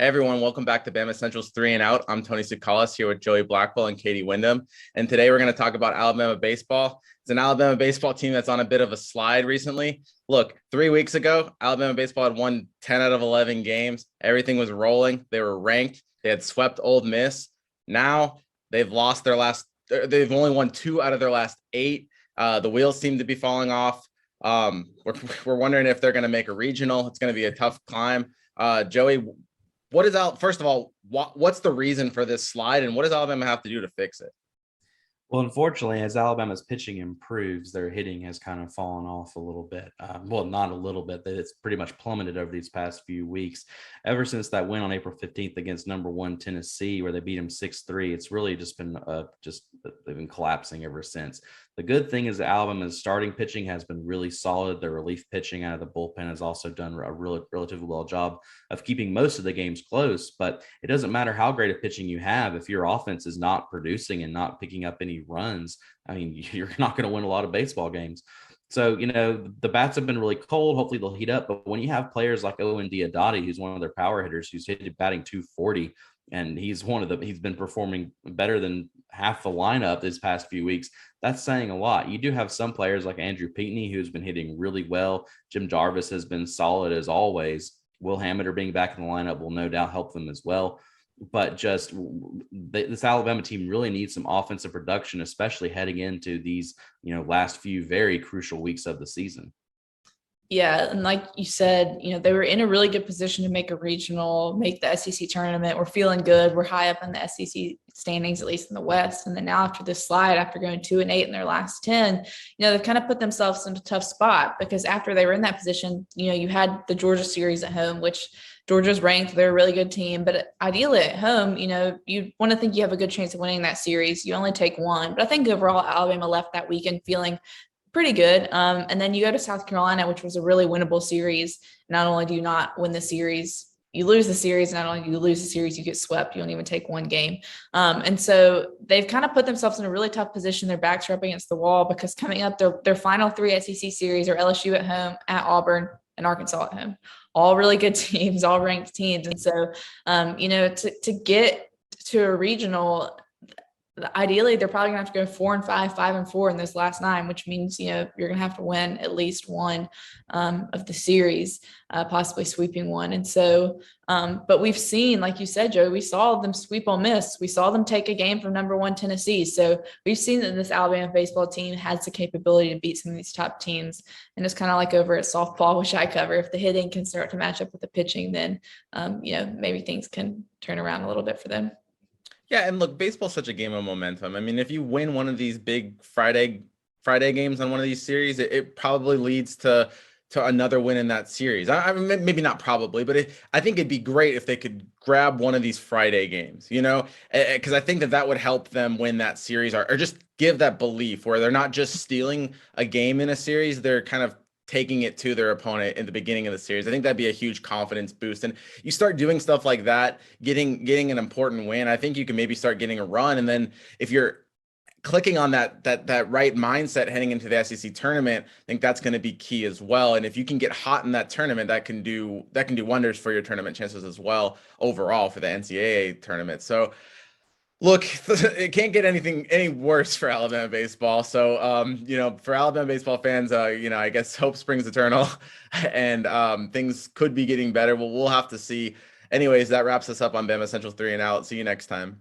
Hey everyone, welcome back to BamaCentral's Three and Out. I'm Tony Tsoukalas here with Joey Blackwell and Katie Wyndham. And today we're going to talk about Alabama baseball. It's an Alabama baseball team that's on a bit of a slide recently. Look, 3 weeks ago, Alabama baseball had won 10 out of 11 games. Everything was rolling. They were ranked. They had swept Ole Miss. Now they've they've only won 2 out of their last 8. The wheels seem to be falling off. We're wondering if they're going to make a regional. It's going to be a tough climb. Joey, first of all, what's the reason for this slide, and what does Alabama have to do to fix it? Well, unfortunately, as Alabama's pitching improves, their hitting has kind of fallen off a little bit. Well, not a little bit. It's pretty much plummeted over these past few weeks. Ever since that win on April 15th against number 1 Tennessee, where they beat them 6-3, it's really just been they've been collapsing ever since. The good thing is that Alabama's starting pitching has been really solid. Their relief pitching out of the bullpen has also done a relatively well job of keeping most of the games close. But it doesn't matter how great a pitching you have if your offense is not producing and not picking up any runs. I mean, you're not going to win a lot of baseball games. So, the bats have been really cold. Hopefully they'll heat up. But when you have players like Owen Diodati, who's one of their power hitters, who's batting 240, and he's been performing better than half the lineup this past few weeks, that's saying a lot. You do have some players like Andrew Peatney, who's been hitting really well. Jim Jarvis has been solid as always. Will Hamiter being back in the lineup will no doubt help them as well. But this Alabama team really needs some offensive production, especially heading into these, last few very crucial weeks of the season. Yeah, and like you said, they were in a really good position to make a regional, make the SEC tournament. We're feeling good. We're high up in the SEC standings, at least in the West. And then now after this slide, after going 2-8 in their last 10, they've kind of put themselves in a tough spot because after they were in that position, you had the Georgia series at home, which Georgia's ranked. They're a really good team, but ideally at home, you want to think you have a good chance of winning that series. You only take one, but I think overall Alabama left that weekend feeling pretty good. And then you go to South Carolina, which was a really winnable series. Not only do you not win the series, you lose the series. Not only do you lose the series, you get swept. You don't even take one game. And so they've kind of put themselves in a really tough position. Their backs are up against the wall because coming up, their final 3 SEC series are LSU at home, at Auburn, and Arkansas at home. All really good teams, all ranked teams. And so, to get to a regional, ideally they're probably gonna have to go 4-5, 5-4 in this last 9, which means you're gonna have to win at least one of the series, possibly sweeping one. And so but we've seen, like you said, Joe, we saw them sweep Ole Miss. We saw them take a game from number 1 Tennessee. So we've seen that this Alabama baseball team has the capability to beat some of these top teams. And it's kind of like over at softball, which I cover, if the hitting can start to match up with the pitching, then maybe things can turn around a little bit for them. Yeah, and look, baseball's such a game of momentum. I mean, if you win one of these big Friday games on one of these series, it probably leads to another win in that series. I mean, maybe not probably, but I think it'd be great if they could grab one of these Friday games, because I think that would help them win that series or just give that belief where they're not just stealing a game in a series, they're kind of taking it to their opponent in the beginning of the series. I think that'd be a huge confidence boost. And you start doing stuff like that, getting an important win, I think you can maybe start getting a run. And then if you're clicking on that right mindset heading into the SEC tournament, I think that's going to be key as well. And if you can get hot in that tournament, that can do wonders for your tournament chances as well overall for the NCAA tournament. So look, it can't get any worse for Alabama baseball. So, for Alabama baseball fans, I guess hope springs eternal, and things could be getting better. We'll have to see. Anyways, that wraps us up on BamaCentral 3 and Out. See you next time.